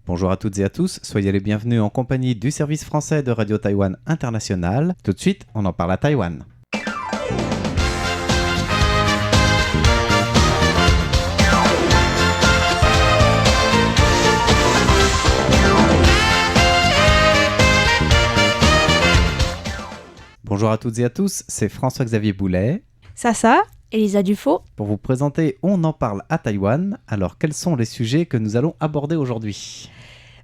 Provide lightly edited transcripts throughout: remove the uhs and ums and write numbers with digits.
Bonjour à toutes et à tous, soyez les bienvenus en compagnie du service français de Radio Taïwan International. Tout de suite, on en parle à Taïwan. Bonjour à toutes et à tous, c'est François-Xavier Boulet. Sasa, Elisa Dufaux. Pour vous présenter On en parle à Taïwan. Alors, quels sont les sujets que nous allons aborder aujourd'hui ?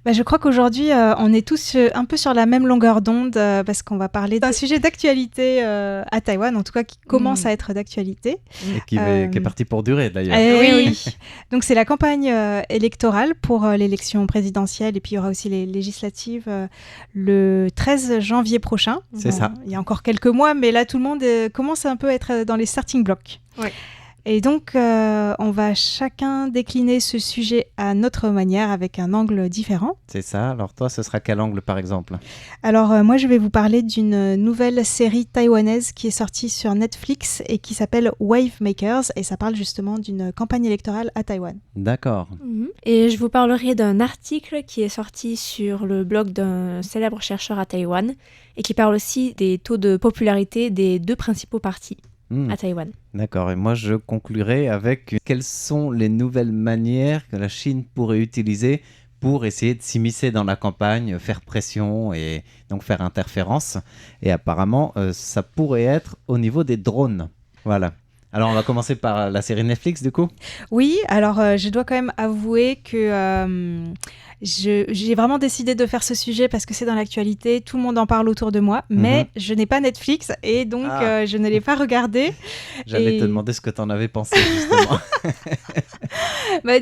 Je crois qu'aujourd'hui, on est tous un peu sur la même longueur d'onde parce qu'on va parler d'un sujet d'actualité à Taïwan, en tout cas qui commence à être d'actualité. Et qui est parti pour durer d'ailleurs. Oui. Donc c'est la campagne électorale pour l'élection présidentielle et puis il y aura aussi les législatives le 13 janvier prochain. C'est ça. Il y a encore quelques mois, mais là tout le monde commence un peu à être dans les starting blocks. Oui. Et donc, on va chacun décliner ce sujet à notre manière, avec un angle différent. C'est ça. Alors toi, ce sera quel angle, par exemple ? Alors, moi, je vais vous parler d'une nouvelle série taïwanaise qui est sortie sur Netflix et qui s'appelle Wave Makers. Et ça parle justement d'une campagne électorale à Taïwan. D'accord. Et je vous parlerai d'un article qui est sorti sur le blog d'un célèbre chercheur à Taïwan et qui parle aussi des taux de popularité des deux principaux partis à Taïwan. D'accord, et moi je conclurai avec quelles sont les nouvelles manières que la Chine pourrait utiliser pour essayer de s'immiscer dans la campagne, faire pression et donc faire interférence. Et apparemment, ça pourrait être au niveau des drones. Voilà. Alors on va commencer par la série Netflix du coup ? Oui, alors je dois quand même avouer que j'ai vraiment décidé de faire ce sujet parce que c'est dans l'actualité, tout le monde en parle autour de moi, mais je n'ai pas Netflix et donc je ne l'ai pas regardé. J'allais te demander ce que tu en avais pensé justement.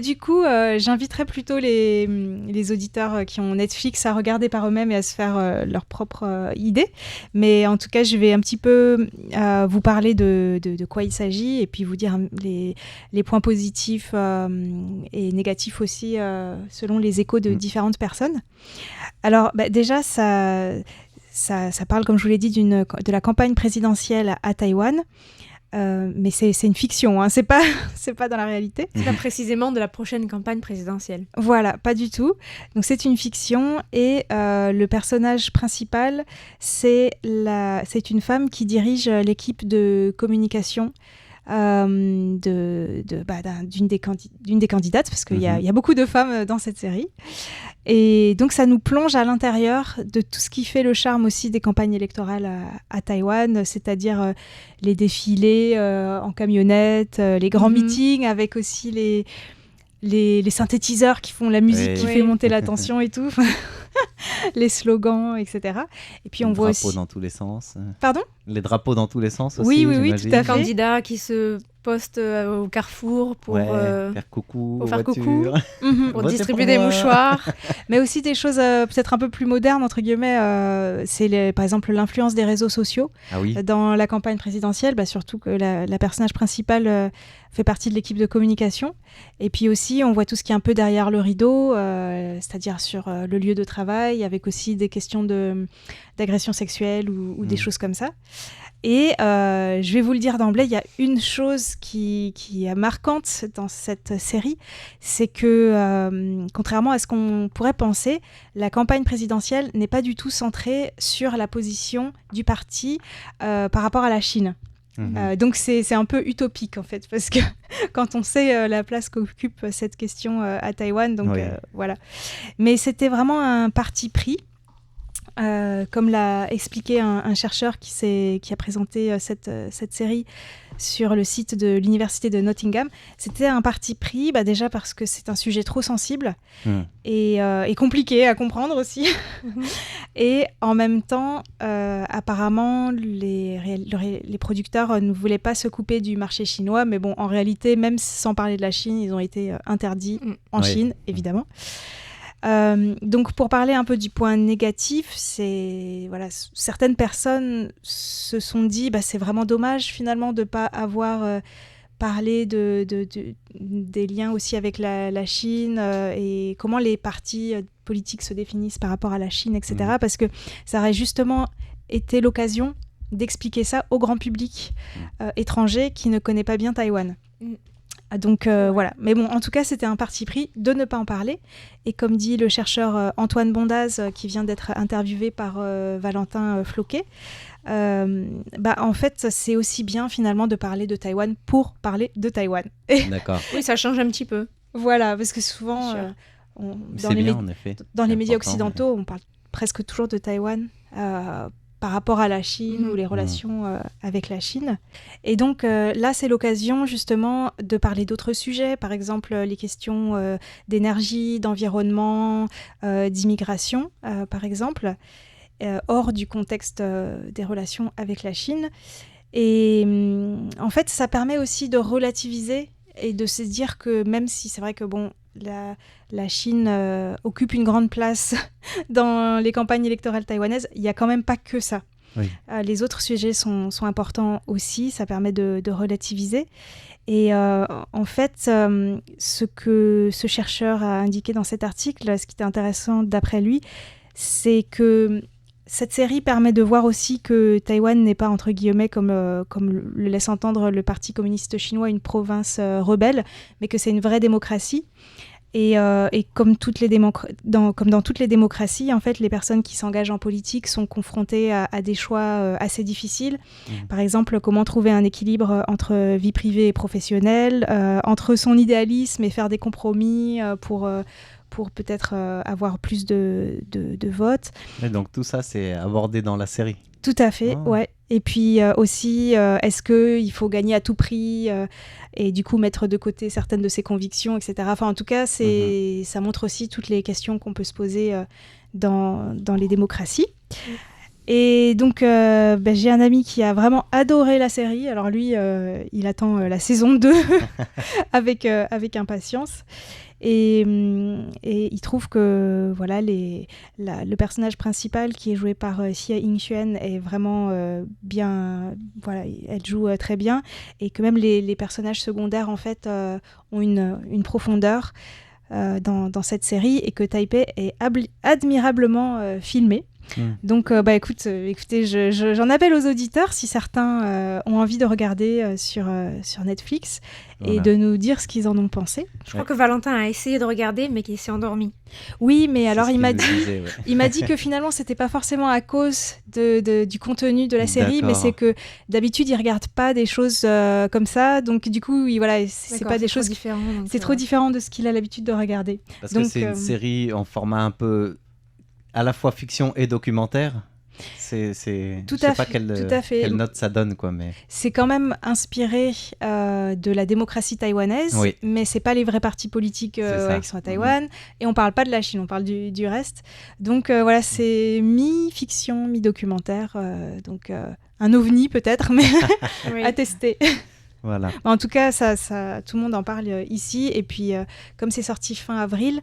Du coup, j'inviterais plutôt les auditeurs qui ont Netflix à regarder par eux-mêmes et à se faire leur propre idée. Mais en tout cas, je vais un petit peu vous parler de quoi il s'agit et puis vous dire les points positifs et négatifs aussi selon les échos de différentes personnes. Alors déjà, ça parle, comme je vous l'ai dit, de la campagne présidentielle à Taïwan. Mais c'est une fiction, hein. C'est pas dans la réalité. C'est pas précisément de la prochaine campagne présidentielle. Voilà, pas du tout. Donc c'est une fiction et le personnage principal, c'est une femme qui dirige l'équipe de communication d'une des candidates, parce qu'il y a beaucoup de femmes dans cette série. Et donc ça nous plonge à l'intérieur de tout ce qui fait le charme aussi des campagnes électorales à Taïwan, c'est-à-dire les défilés en camionnette, les grands meetings avec aussi les synthétiseurs qui font la musique qui fait monter la tension et tout, les slogans, etc. Et puis on voit aussi... Les drapeaux dans tous les sens. Pardon ? Les drapeaux dans tous les sens aussi, oui, tout à fait. Les candidats qui se postent au carrefour pour faire coucou, pour faire coucou, pour distribuer des mouchoirs. Mais aussi des choses peut-être un peu plus modernes, entre guillemets. C'est par exemple l'influence des réseaux sociaux dans la campagne présidentielle, surtout que la personnage principale fait partie de l'équipe de communication. Et puis aussi, on voit tout ce qui est un peu derrière le rideau, c'est-à-dire sur le lieu de travail, avec aussi des questions d'agression sexuelle ou des choses comme ça. Et je vais vous le dire d'emblée, il y a une chose qui est marquante dans cette série, c'est que contrairement à ce qu'on pourrait penser, la campagne présidentielle n'est pas du tout centrée sur la position du parti par rapport à la Chine. Donc c'est un peu utopique en fait, parce que quand on sait la place qu'occupe cette question à Taïwan, donc voilà. Mais c'était vraiment un parti pris. Comme l'a expliqué un chercheur qui a présenté cette série sur le site de l'université de Nottingham, c'était un parti pris déjà parce que c'est un sujet trop sensible et compliqué à comprendre aussi. Et en même temps, apparemment, les producteurs ne voulaient pas se couper du marché chinois, mais bon, en réalité, même sans parler de la Chine, ils ont été interdits en Chine, évidemment. Donc pour parler un peu du point négatif, certaines personnes se sont dit c'est vraiment dommage finalement de ne pas avoir parlé des liens aussi avec la Chine et comment les partis politiques se définissent par rapport à la Chine, etc. Parce que ça aurait justement été l'occasion d'expliquer ça au grand public étranger qui ne connaît pas bien Taïwan. Donc voilà. Mais bon, en tout cas, c'était un parti pris de ne pas en parler. Et comme dit le chercheur Antoine Bondaz, qui vient d'être interviewé par Valentin Floquet, en fait, c'est aussi bien finalement de parler de Taïwan pour parler de Taïwan. D'accord. Oui, ça change un petit peu. Voilà, parce que souvent, dans les médias occidentaux, on parle presque toujours de Taïwan par rapport à la Chine ou les relations avec la Chine. Et donc là, c'est l'occasion justement de parler d'autres sujets, par exemple les questions d'énergie, d'environnement, d'immigration, par exemple, hors du contexte des relations avec la Chine. Et en fait, ça permet aussi de relativiser et de se dire que même si c'est vrai que la Chine occupe une grande place dans les campagnes électorales taïwanaises, il n'y a quand même pas que ça. Oui. Les autres sujets sont importants aussi, ça permet de relativiser. Et en fait, ce que ce chercheur a indiqué dans cet article, ce qui était intéressant d'après lui, c'est que cette série permet de voir aussi que Taïwan n'est pas, entre guillemets, comme le laisse entendre le Parti communiste chinois, une province rebelle, mais que c'est une vraie démocratie. Et comme dans toutes les démocraties, en fait, les personnes qui s'engagent en politique sont confrontées à des choix assez difficiles. Par exemple, comment trouver un équilibre entre vie privée et professionnelle, entre son idéalisme et faire des compromis pour peut-être avoir plus de votes. Et donc tout ça, c'est abordé dans la série. Tout à fait, ouais. Et puis aussi, est-ce qu'il faut gagner à tout prix et du coup mettre de côté certaines de ses convictions, etc. Enfin, en tout cas, ça montre aussi toutes les questions qu'on peut se poser dans les démocraties. Et donc, j'ai un ami qui a vraiment adoré la série. Alors lui, il attend la saison 2 avec impatience. Et il trouve que voilà, le personnage principal qui est joué par Xia Yingxuan est vraiment bien, voilà, elle joue très bien, et que même les personnages secondaires en fait ont une profondeur dans cette série, et que Taipei est admirablement filmé. Donc, écoutez, j'en appelle aux auditeurs, si certains ont envie de regarder sur Netflix, et de nous dire ce qu'ils en ont pensé. Je crois que Valentin a essayé de regarder, mais qu'il s'est endormi. Oui, mais alors il m'a dit que finalement, c'était pas forcément à cause du contenu de la série, mais c'est que d'habitude, il regarde pas des choses comme ça. Donc, du coup, c'est pas des choses différentes. C'est trop différent de ce qu'il a l'habitude de regarder. Parce que c'est une série en format un peu à la fois fiction et documentaire. Je sais pas quelle note ça donne, quoi, mais c'est quand même inspiré de la démocratie taïwanaise, mais c'est pas les vrais partis politiques qui sont à Taïwan, et on parle pas de la Chine, on parle du reste. Donc voilà, c'est mi-fiction, mi-documentaire, donc un ovni peut-être, mais à tester. Voilà. En tout cas, ça, tout le monde en parle ici, et puis comme c'est sorti fin avril,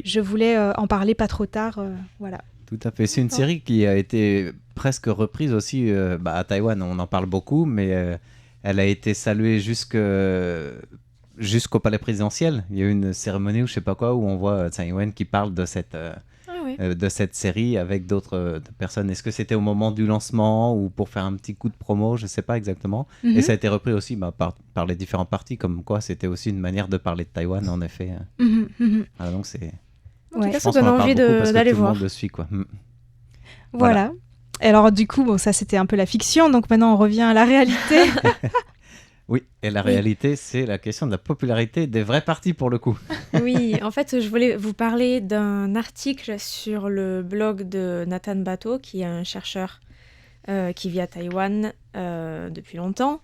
je voulais en parler pas trop tard, voilà. Tout à fait. C'est une série qui a été presque reprise aussi à Taïwan. On en parle beaucoup, mais elle a été saluée jusqu'au palais présidentiel. Il y a eu une cérémonie ou je sais pas quoi où on voit Tsai Ing-wen qui parle de cette série avec d'autres personnes. Est-ce que c'était au moment du lancement ou pour faire un petit coup de promo? Je sais pas exactement. Et ça a été repris aussi par les différents partis, comme quoi c'était aussi une manière de parler de Taïwan, en effet. Alors, donc c'est... En tout cas, ça donne envie d'aller voir. Tout le monde le suit, quoi. Voilà. Alors du coup, ça c'était un peu la fiction, donc maintenant on revient à la réalité. Oui, et la réalité, c'est la question de la popularité des vrais partis pour le coup. Oui, en fait, je voulais vous parler d'un article sur le blog de Nathan Bato, qui est un chercheur qui vit à Taïwan depuis longtemps.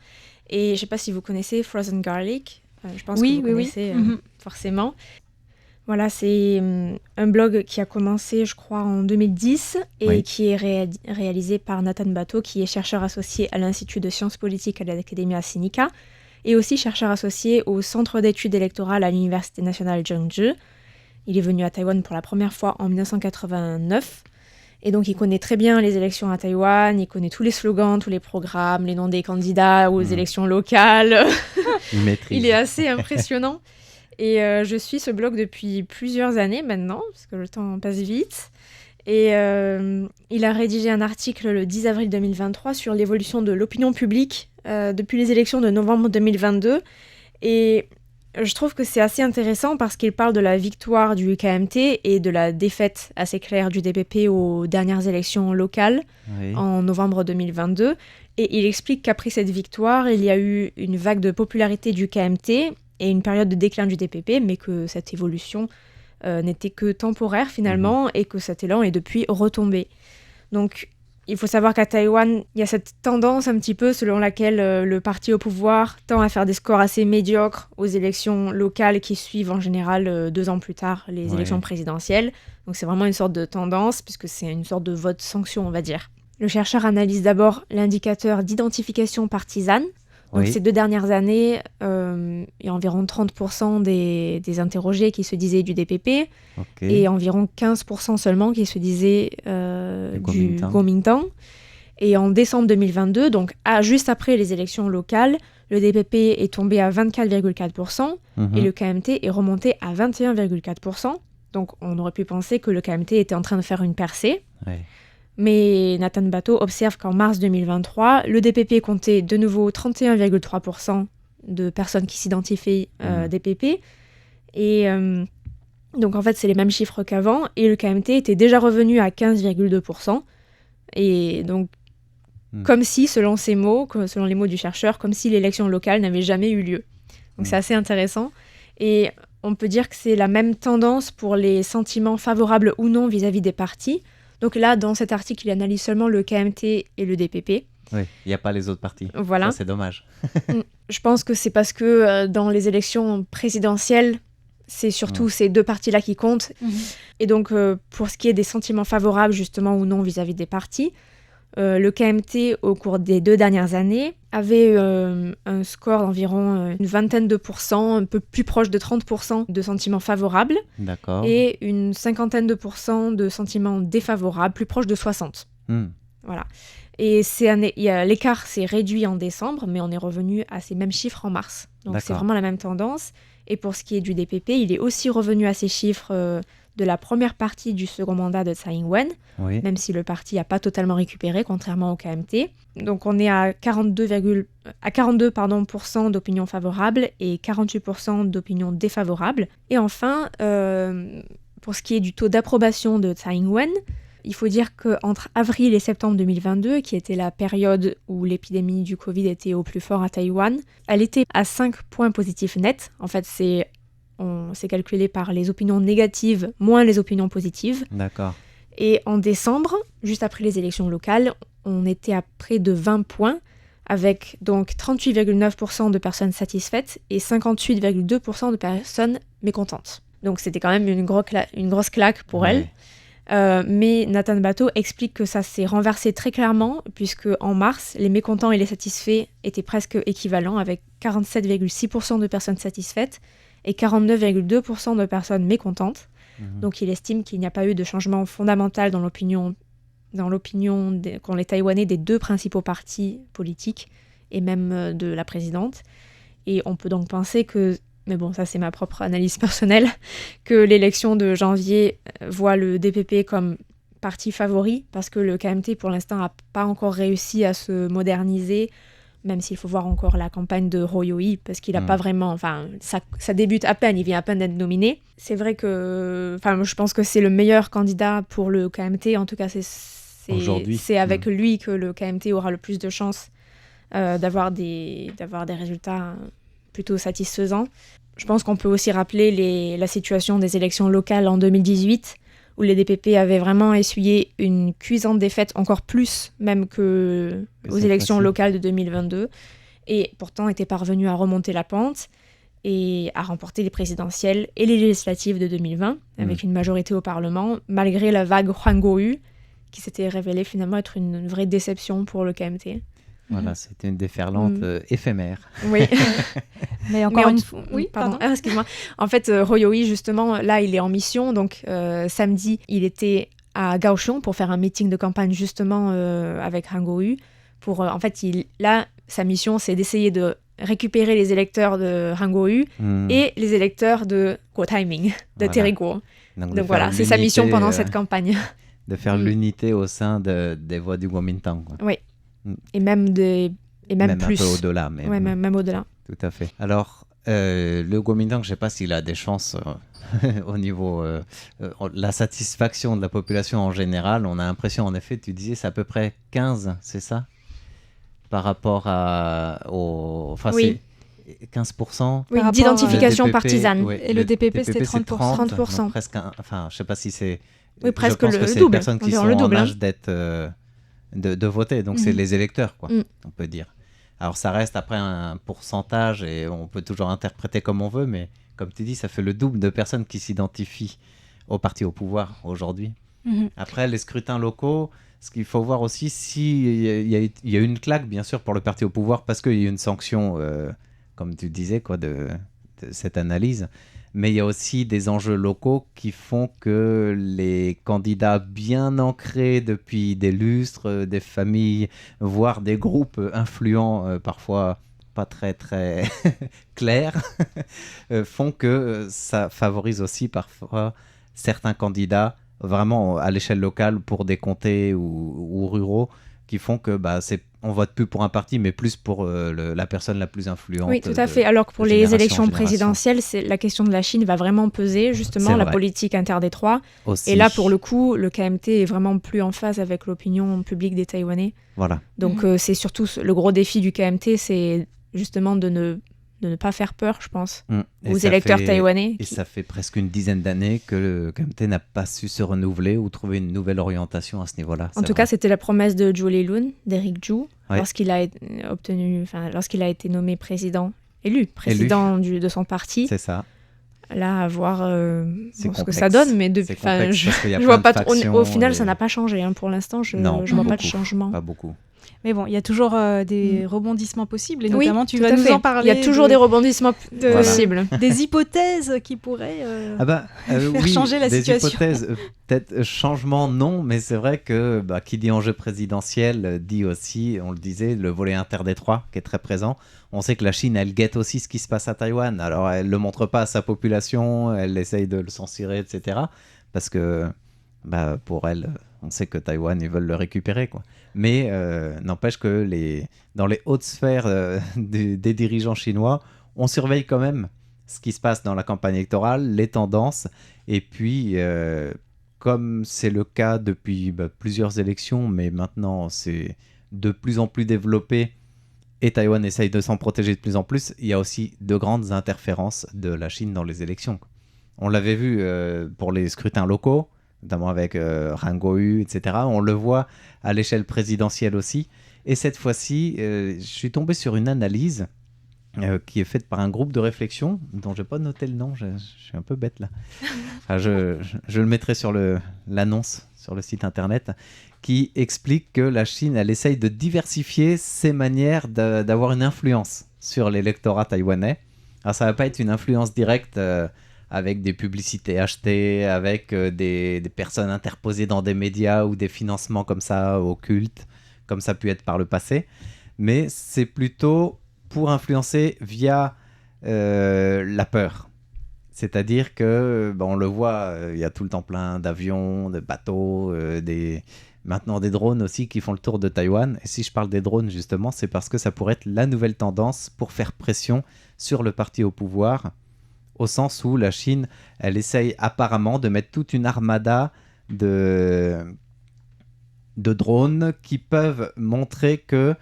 Et je ne sais pas si vous connaissez Frozen Garlic. Je pense que vous connaissez forcément. Voilà, c'est un blog qui a commencé, je crois, en 2010 et qui est réalisé par Nathan Bato, qui est chercheur associé à l'Institut de sciences politiques à l'Academia Sinica et aussi chercheur associé au Centre d'études électorales à l'Université nationale Jeonju. Il est venu à Taïwan pour la première fois en 1989 et donc il connaît très bien les élections à Taïwan, il connaît tous les slogans, tous les programmes, les noms des candidats aux élections locales. Il est assez impressionnant. Et je suis ce blog depuis plusieurs années maintenant, parce que le temps passe vite. Et il a rédigé un article le 10 avril 2023 sur l'évolution de l'opinion publique depuis les élections de novembre 2022. Et Je trouve que c'est assez intéressant parce qu'il parle de la victoire du KMT et de la défaite assez claire du DPP aux dernières élections locales en novembre 2022. Et il explique qu'après cette victoire, il y a eu une vague de popularité du KMT et une période de déclin du DPP, mais que cette évolution n'était que temporaire finalement et que cet élan est depuis retombé. Donc, il faut savoir qu'à Taïwan, il y a cette tendance un petit peu selon laquelle le parti au pouvoir tend à faire des scores assez médiocres aux élections locales qui suivent en général 2 ans plus tard les élections présidentielles. Donc c'est vraiment une sorte de tendance puisque c'est une sorte de vote sanction, on va dire. Le chercheur analyse d'abord l'indicateur d'identification partisane. Donc ces 2 dernières années, il y a environ 30% des interrogés qui se disaient du DPP et environ 15% seulement qui se disaient du Kuomintang. Et en décembre 2022, donc juste après les élections locales, le DPP est tombé à 24,4% et le KMT est remonté à 21,4%. Donc on aurait pu penser que le KMT était en train de faire une percée. Mais Nathan Bato observe qu'en mars 2023, le DPP comptait de nouveau 31,3% de personnes qui s'identifient DPP. Et donc en fait, c'est les mêmes chiffres qu'avant. Et le KMT était déjà revenu à 15,2%. Et donc, comme si, selon ses mots, selon les mots du chercheur, comme si l'élection locale n'avait jamais eu lieu. Donc c'est assez intéressant. Et on peut dire que c'est la même tendance pour les sentiments favorables ou non vis-à-vis des partis. Donc là, dans cet article, il analyse seulement le KMT et le DPP. Oui, il n'y a pas les autres partis. Voilà. Ça, c'est dommage. Je pense que c'est parce que dans les élections présidentielles, c'est surtout ces 2 partis-là qui comptent. Et donc, pour ce qui est des sentiments favorables, justement, ou non vis-à-vis des partis, le KMT, au cours des 2 dernières années, avait un score d'environ une vingtaine de pourcents, un peu plus proche de 30% de sentiments favorables. D'accord. Et une cinquantaine de pourcents de sentiments défavorables, plus proche de 60. Voilà. Et l'écart s'est réduit en décembre, mais on est revenu à ces mêmes chiffres en mars. Donc c'est vraiment la même tendance. Et pour ce qui est du DPP, il est aussi revenu à ces chiffres de la première partie du second mandat de Tsai Ing-wen, même si le parti n'a pas totalement récupéré, contrairement au KMT. Donc on est à 42% d'opinions favorables et 48% d'opinions défavorables. Et enfin, pour ce qui est du taux d'approbation de Tsai Ing-wen, il faut dire qu'entre avril et septembre 2022, qui était la période où l'épidémie du Covid était au plus fort à Taïwan, elle était à 5 points positifs nets. En fait, c'est calculé par les opinions négatives moins les opinions positives. D'accord. Et en décembre, juste après les élections locales, on était à près de 20 points, avec donc 38,9% de personnes satisfaites et 58,2% de personnes mécontentes. Donc c'était quand même une grosse claque pour elle. Mais Nathan Bato explique que ça s'est renversé très clairement, puisque en mars, les mécontents et les satisfaits étaient presque équivalents, avec 47,6% de personnes satisfaites et 49,2% de personnes mécontentes. Donc il estime qu'il n'y a pas eu de changement fondamental dans l'opinion qu'ont les Taïwanais des 2 principaux partis politiques, et même de la présidente. Et on peut donc penser que, mais bon, ça c'est ma propre analyse personnelle, que l'élection de janvier voit le DPP comme parti favori, parce que le KMT pour l'instant n'a pas encore réussi à se moderniser, même s'il faut voir encore la campagne de Roh Yo-hee, parce qu'il n'a pas vraiment... Enfin, ça débute à peine, il vient à peine d'être nominé. C'est vrai que... Enfin, je pense que c'est le meilleur candidat pour le KMT, en tout cas c'est avec lui que le KMT aura le plus de chances d'avoir des résultats plutôt satisfaisants. Je pense qu'on peut aussi rappeler la situation des élections locales en 2018, où les DPP avaient vraiment essuyé une cuisante défaite, encore plus même qu'aux élections locales de 2022, et pourtant étaient parvenus à remonter la pente et à remporter les présidentielles et les législatives de 2020, avec une majorité au Parlement, malgré la vague Hwang Go-yu, qui s'était révélée finalement être une vraie déception pour le KMT. Voilà, c'était une déferlante éphémère. Oui. Mais encore une fois... Oui, pardon. Excuse-moi. En fait, Roh Yo-hee, justement, là, il est en mission. Donc, samedi, il était à Kaohsiung pour faire un meeting de campagne, justement, avec Han Go-yu. En fait, là, sa mission, c'est d'essayer de récupérer les électeurs de Han Go-yu et les électeurs de Guo Taiming, de Terry Guo. Donc voilà, c'est sa mission pendant cette campagne. De faire l'unité au sein des voix du Kuomintang. Oui. Et même plus. Un peu au-delà. Même au-delà. Tout à fait. Alors, Le Kuomintang, je ne sais pas s'il a des chances au niveau la satisfaction de la population en général. On a l'impression, en effet, tu disais, c'est à peu près 15, c'est ça? Par rapport enfin, oui. C'est 15%. Oui, d'identification partisane. Ouais, et le DPP, c'était 30%. 30%. Presque enfin, je ne sais pas si c'est... Oui, presque je pense le que c'est double. les personnes qui sont en âge d'être, de voter. Donc, c'est les électeurs, quoi, on peut dire. Alors, ça reste après un pourcentage et on peut toujours interpréter comme on veut, mais comme tu dis, ça fait le double de personnes qui s'identifient au parti au pouvoir aujourd'hui. Après, les scrutins locaux, ce qu'il faut voir aussi, s'il y a une claque, bien sûr, pour le parti au pouvoir, parce qu'il y a une sanction, comme tu disais, quoi, de cette analyse. Mais il y a aussi des enjeux locaux qui font que les candidats bien ancrés depuis des lustres, des familles, voire des groupes influents, parfois pas très très clairs, font que ça favorise aussi parfois certains candidats vraiment à l'échelle locale pour des comtés ou ruraux qui font que on vote plus pour un parti, mais plus pour la personne la plus influente. Oui, tout à fait. Alors que pour les élections présidentielles, la question de la Chine va vraiment peser, justement, la politique interdétroit. Et là, pour le coup, le KMT est vraiment plus en phase avec l'opinion publique des Taïwanais. Voilà. Donc, c'est surtout le gros défi du KMT, c'est justement de ne pas faire peur, je pense, aux électeurs taïwanais. Et ça fait presque une dizaine d'années que le KMT n'a pas su se renouveler ou trouver une nouvelle orientation à ce niveau-là. En tout cas, c'était la promesse de Zhou Leilun, d'Eric Zhou, lorsqu'il a été nommé président de son parti. C'est ça. Là, à voir ce que ça donne, mais je vois pas trop. Au final, ça n'a pas changé. Pour l'instant, je vois pas de changement. Pas beaucoup. Mais bon, il y a toujours des rebondissements possibles, et notamment tu vas nous en parler. Il y a toujours des rebondissements possibles. Des hypothèses qui pourraient faire changer la situation. Des hypothèses, peut-être changement, non, mais c'est vrai que qui dit enjeu présidentiel dit aussi, on le disait, le volet interdétroit qui est très présent. On sait que la Chine, elle guette aussi ce qui se passe à Taïwan. Alors, elle ne le montre pas à sa population, elle essaye de le censurer, etc. Parce que pour elle, on sait que Taïwan, ils veulent le récupérer, quoi. Mais n'empêche que dans les hautes sphères des dirigeants chinois, on surveille quand même ce qui se passe dans la campagne électorale, les tendances. Et puis, comme c'est le cas depuis plusieurs élections, mais maintenant c'est de plus en plus développé, et Taïwan essaye de s'en protéger de plus en plus, il y a aussi de grandes interférences de la Chine dans les élections. On l'avait vu pour les scrutins locaux, notamment avec Han Kuo-yu, etc. On le voit à l'échelle présidentielle aussi. Et cette fois-ci, je suis tombé sur une analyse qui est faite par un groupe de réflexion, dont je n'ai pas noté le nom, je suis un peu bête là. Enfin, je le mettrai sur l'annonce sur le site internet, qui explique que la Chine, elle essaye de diversifier ses manières d'avoir une influence sur l'électorat taïwanais. Alors ça ne va pas être une influence directe avec des publicités achetées, avec des personnes interposées dans des médias ou des financements comme ça occultes, comme ça a pu être par le passé. Mais c'est plutôt pour influencer via la peur. C'est-à-dire que, on le voit, il y a tout le temps plein d'avions, de bateaux, maintenant des drones aussi qui font le tour de Taïwan. Et si je parle des drones, justement, c'est parce que ça pourrait être la nouvelle tendance pour faire pression sur le parti au pouvoir, au sens où la Chine, elle essaye apparemment de mettre toute une armada de drones qui peuvent montrer que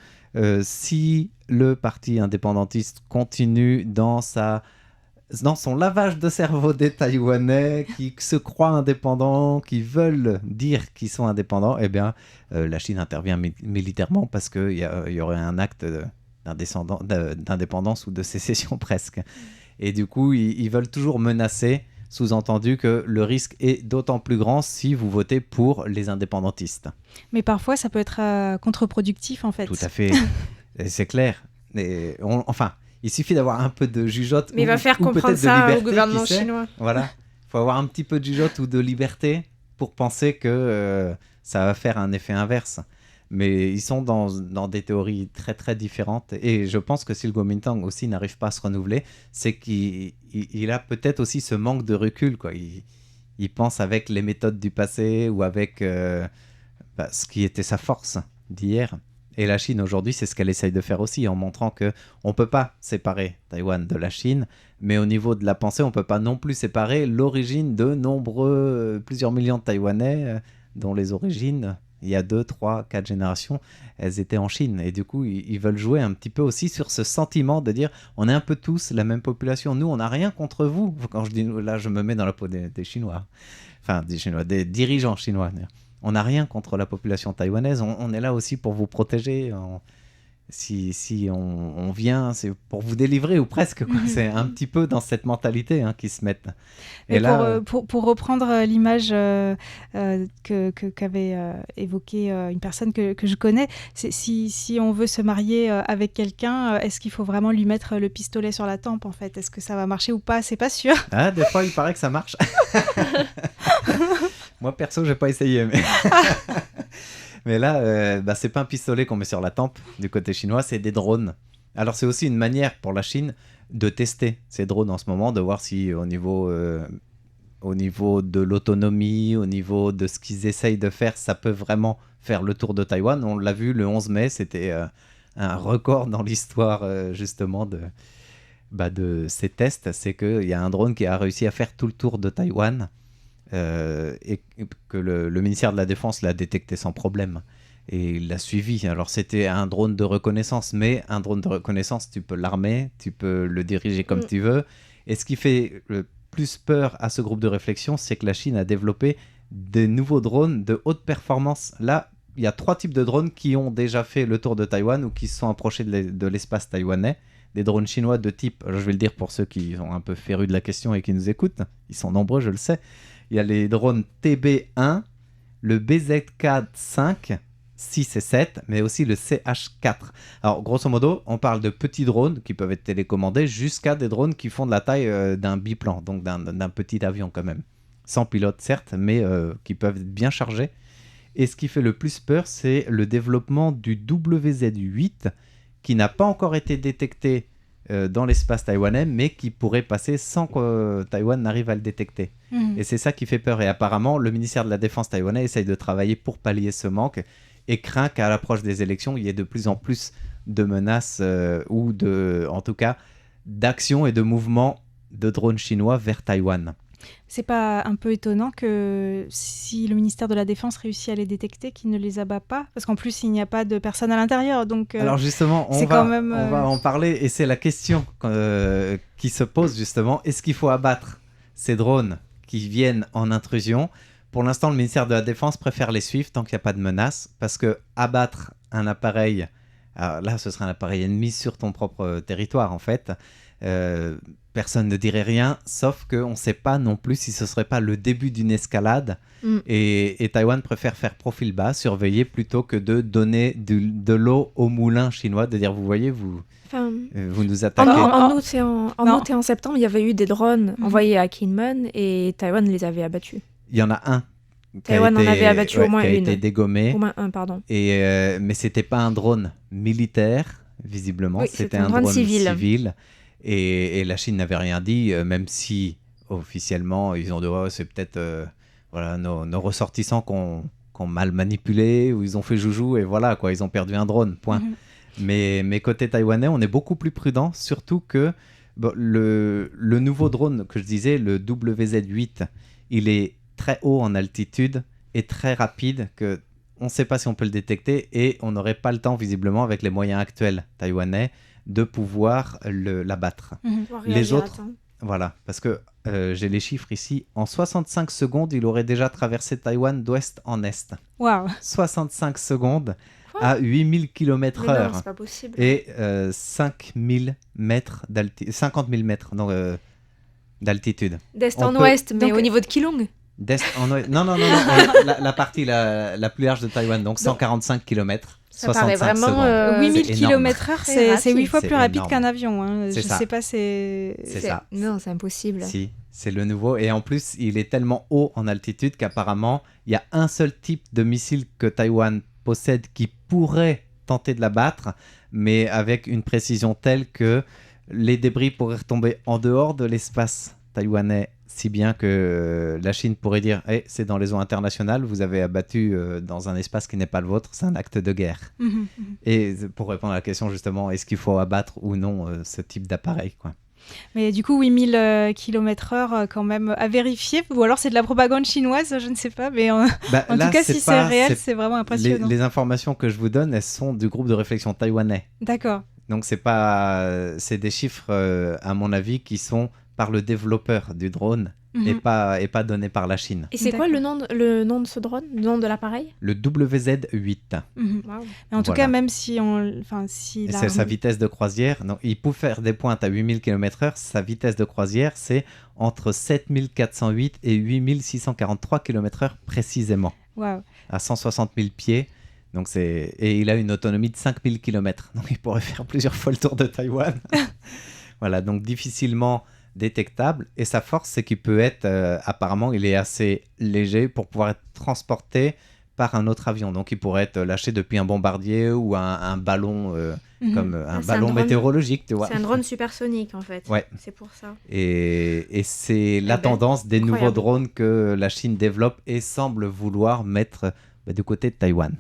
si le parti indépendantiste continue dans son lavage de cerveau des Taïwanais qui se croient indépendants, qui veulent dire qu'ils sont indépendants, eh bien, la Chine intervient militairement parce qu'il y aurait un acte d'indépendance ou de sécession presque. Et du coup, ils veulent toujours menacer, sous-entendu que le risque est d'autant plus grand si vous votez pour les indépendantistes. Mais parfois, ça peut être contre-productif, en fait. Tout à fait, c'est clair. Il suffit d'avoir un peu de jugeote. Mais il va faire comprendre ça au gouvernement chinois. Voilà, il faut avoir un petit peu de jugeote ou de liberté pour penser que ça va faire un effet inverse. Mais ils sont dans des théories très très différentes. Et je pense que si le Kuomintang aussi n'arrive pas à se renouveler, c'est qu'il a peut-être aussi ce manque de recul, quoi. Il pense avec les méthodes du passé ou avec ce qui était sa force d'hier. Et la Chine aujourd'hui, c'est ce qu'elle essaye de faire aussi, en montrant qu'on ne peut pas séparer Taïwan de la Chine, mais au niveau de la pensée, on ne peut pas non plus séparer l'origine de plusieurs millions de Taïwanais, dont les origines, il y a 2, 3, 4 générations, elles étaient en Chine. Et du coup, ils veulent jouer un petit peu aussi sur ce sentiment de dire, on est un peu tous la même population, nous, on n'a rien contre vous. Quand je dis là, je me mets dans la peau des Chinois, enfin des Chinois, des dirigeants chinois. On n'a rien contre la population taïwanaise, on est là aussi pour vous protéger. Si on vient, c'est pour vous délivrer ou presque, quoi. C'est un petit peu dans cette mentalité qu'ils se mettent. Et là, pour reprendre l'image qu'avait évoquée une personne que je connais, si on veut se marier avec quelqu'un, est-ce qu'il faut vraiment lui mettre le pistolet sur la tempe en fait ? Est-ce que ça va marcher ou pas ? C'est pas sûr. Ah, des fois, il paraît que ça marche. Moi, perso, j'ai pas essayé, mais... Mais là, c'est pas un pistolet qu'on met sur la tempe du côté chinois, c'est des drones. Alors c'est aussi une manière pour la Chine de tester ces drones en ce moment, de voir si au niveau de l'autonomie, au niveau de ce qu'ils essayent de faire, ça peut vraiment faire le tour de Taïwan. On l'a vu le 11 mai, c'était un record dans l'histoire justement de ces tests. C'est qu'il y a un drone qui a réussi à faire tout le tour de Taïwan. Et que le ministère de la Défense l'a détecté sans problème et il l'a suivi. Alors c'était un drone de reconnaissance, mais un drone de reconnaissance, tu peux l'armer, tu peux le diriger comme tu veux. Et ce qui fait le plus peur à ce groupe de réflexion, c'est que la Chine a développé des nouveaux drones de haute performance. Là, il y a 3 types de drones qui ont déjà fait le tour de Taïwan ou qui se sont approchés de l'espace taïwanais. Des drones chinois de type, je vais le dire pour ceux qui sont un peu férus de la question et qui nous écoutent, ils sont nombreux, je le sais. Il y a les drones TB1, le BZK5, 6 et 7, mais aussi le CH4. Alors, grosso modo, on parle de petits drones qui peuvent être télécommandés jusqu'à des drones qui font de la taille d'un biplan, donc d'un petit avion quand même. Sans pilote, certes, mais qui peuvent être bien chargés. Et ce qui fait le plus peur, c'est le développement du WZ8, qui n'a pas encore été détecté dans l'espace taïwanais, mais qui pourrait passer sans que Taïwan n'arrive à le détecter. Et c'est ça qui fait peur. Et apparemment, le ministère de la Défense taïwanais essaye de travailler pour pallier ce manque et craint qu'à l'approche des élections, il y ait de plus en plus de menaces ou en tout cas, d'actions et de mouvements de drones chinois vers Taïwan. C'est pas un peu étonnant que si le ministère de la Défense réussit à les détecter, qu'il ne les abat pas ? Parce qu'en plus, il n'y a pas de personne à l'intérieur. Donc, alors justement, on va en parler et c'est la question qui se pose justement. Est-ce qu'il faut abattre ces drones qui viennent en intrusion ? Pour l'instant, le ministère de la Défense préfère les suivre tant qu'il n'y a pas de menace, parce que abattre un appareil, alors là, ce serait un appareil ennemi sur ton propre territoire en fait. Personne ne dirait rien, sauf qu'on ne sait pas non plus si ce ne serait pas le début d'une escalade. Et Taïwan préfère faire profil bas, surveiller, plutôt que de donner de l'eau au moulin chinois, de dire, vous voyez, vous nous attaquez. En août et en septembre, il y avait eu des drones envoyés à Kinmen et Taïwan les avait abattus. Il y en a un. Taïwan en avait abattu au moins une. Qui a été dégommé. Au moins un, pardon. Mais ce n'était pas un drone militaire, visiblement. Oui, c'était un drone civil. Et la Chine n'avait rien dit, même si officiellement ils ont dit c'est peut-être nos ressortissants qu'on mal manipulé ou ils ont fait joujou et voilà quoi, ils ont perdu un drone, point. Mais côté taïwanais, on est beaucoup plus prudent, surtout que le nouveau drone que je disais, le WZ8, il est très haut en altitude et très rapide, que on ne sait pas si on peut le détecter et on n'aurait pas le temps visiblement avec les moyens actuels taïwanais de pouvoir l'abattre. Les autres, voilà, parce que j'ai les chiffres ici. En 65 secondes, il aurait déjà traversé Taïwan d'ouest en est. Wow. 65 secondes à 8000 km/h. Non, c'est pas possible. Et 5000 mètres d'altitude. 50 000 mètres d'altitude. D'est en ouest, mais au niveau de Keelung. D'est en ouest. Non. la partie la plus large de Taïwan, donc 145 km. Ça paraît vraiment 8000 km/h, c'est 8 fois plus rapide énorme. Qu'un avion. Hein. Je sais pas, c'est ça. Non, c'est impossible. Si, c'est le nouveau. Et en plus, il est tellement haut en altitude qu'apparemment, il y a un seul type de missile que Taïwan possède qui pourrait tenter de l'abattre, mais avec une précision telle que les débris pourraient retomber en dehors de l'espace taïwanais si bien que la Chine pourrait dire c'est dans les eaux internationales, vous avez abattu dans un espace qui n'est pas le vôtre, c'est un acte de guerre. Et pour répondre à la question justement, est-ce qu'il faut abattre ou non ce type d'appareil, quoi. Mais du coup, 8000 km/h quand même à vérifier, ou alors c'est de la propagande chinoise, je ne sais pas, mais en tout cas, si c'est réel, c'est vraiment impressionnant. Les informations que je vous donne, elles sont du groupe de réflexion taïwanais. D'accord. Donc c'est des chiffres, à mon avis, qui sont par le développeur du drone et pas donnés par la Chine. Et c'est quoi le nom de ce drone, le nom de l'appareil? Le WZ-8. Wow. Mais en tout cas, même si c'est sa vitesse de croisière. Non, il peut faire des pointes à 8000 km/h. Sa vitesse de croisière, c'est entre 7408 et 8643 km/h précisément. Wow. À 160 000 pieds. Donc et il a une autonomie de 5000 km. Donc il pourrait faire plusieurs fois le tour de Taïwan. Voilà, donc difficilement détectable. Et sa force, c'est qu'il peut être, apparemment, il est assez léger pour pouvoir être transporté par un autre avion. Donc il pourrait être lâché depuis un bombardier ou un ballon, comme un ballon météorologique, tu vois. C'est un drone supersonique, en fait. Ouais. C'est pour ça. Et c'est la tendance des nouveaux drones que la Chine développe et semble vouloir mettre du côté de Taïwan.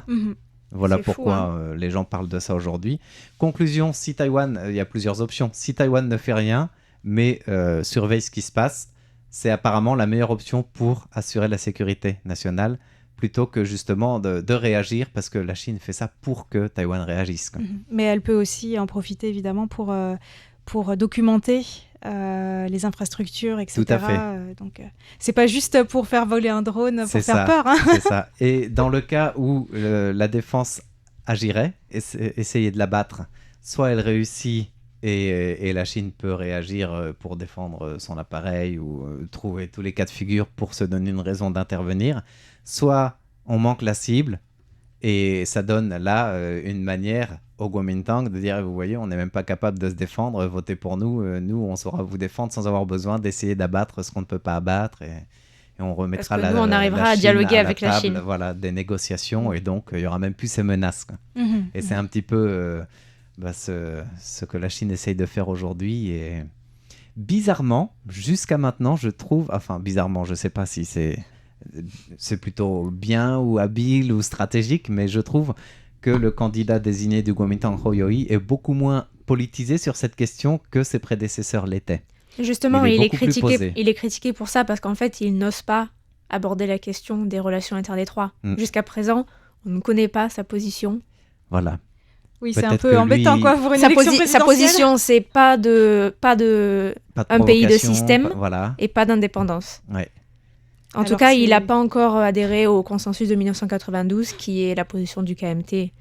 Voilà c'est pourquoi fou, les gens parlent de ça aujourd'hui. Conclusion, si Taïwan, il y a plusieurs options. Si Taïwan ne fait rien, mais surveille ce qui se passe, c'est apparemment la meilleure option pour assurer la sécurité nationale, plutôt que justement de réagir, parce que la Chine fait ça pour que Taïwan réagisse. Mais elle peut aussi en profiter évidemment pour documenter les infrastructures, etc. Tout à fait. Donc, c'est pas juste pour faire voler un drone, pour faire peur. Hein. C'est ça. Et dans le cas où la défense agirait, essayer de l'abattre, soit elle réussit et la Chine peut réagir pour défendre son appareil ou trouver tous les cas de figure pour se donner une raison d'intervenir, soit on manque la cible et ça donne là une manière au Kuomintang de dire vous voyez on n'est même pas capable de se défendre, votez pour nous, nous on saura vous défendre sans avoir besoin d'essayer d'abattre ce qu'on ne peut pas abattre et on remettra parce que nous on arrivera à dialoguer avec la Chine. Voilà, des négociations et donc il y aura même plus ces menaces. Et c'est un petit peu ce que la Chine essaye de faire aujourd'hui et bizarrement jusqu'à maintenant je trouve, enfin bizarrement je sais pas si c'est plutôt bien ou habile ou stratégique, mais je trouve que le candidat désigné du Kuomintang, Hou Ui, est beaucoup moins politisé sur cette question que ses prédécesseurs l'étaient. Justement, il est critiqué pour ça, parce qu'en fait, il n'ose pas aborder la question des relations interdétroites. Jusqu'à présent, on ne connaît pas sa position. Voilà. Oui, c'est un peu embêtant, quoi, pour une élection présidentielle. Sa position, c'est pas de un pays de système et pas d'indépendance. Ouais. En tout cas, il n'a pas encore adhéré au consensus de 1992, qui est la position du KMT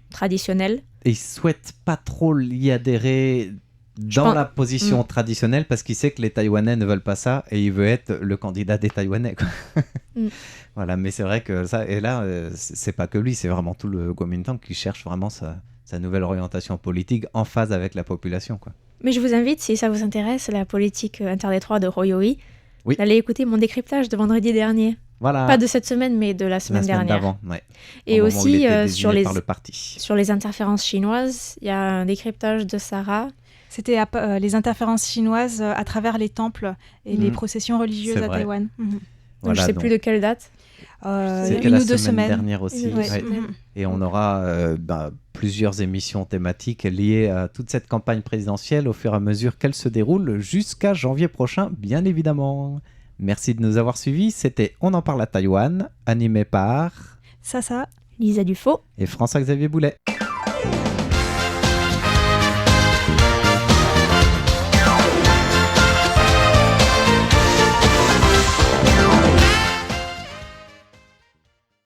traditionnelle. Et il ne souhaite pas trop y adhérer dans la position traditionnelle, parce qu'il sait que les Taïwanais ne veulent pas ça, et il veut être le candidat des Taïwanais. Quoi. Voilà, mais c'est vrai que ça, et là, c'est pas que lui, c'est vraiment tout le Kuomintang qui cherche vraiment sa nouvelle orientation politique en phase avec la population. Quoi. Mais je vous invite, si ça vous intéresse, la politique interdétroite de Hou Ui, d'aller écouter mon décryptage de vendredi dernier. Voilà. Pas de cette semaine, mais de la semaine dernière. D'avant, ouais. Et aussi, sur les interférences chinoises, il y a un décryptage de Sarah. C'était les interférences chinoises à travers les temples et les processions religieuses à Taïwan. Voilà, je ne sais plus de quelle date. C'était une ou 2 semaines dernière aussi. Et on aura plusieurs émissions thématiques liées à toute cette campagne présidentielle au fur et à mesure qu'elle se déroule jusqu'à janvier prochain, bien évidemment. Merci de nous avoir suivis. C'était On en parle à Taïwan, animé par Sasa, Lisa Dufaux et François-Xavier Boulet.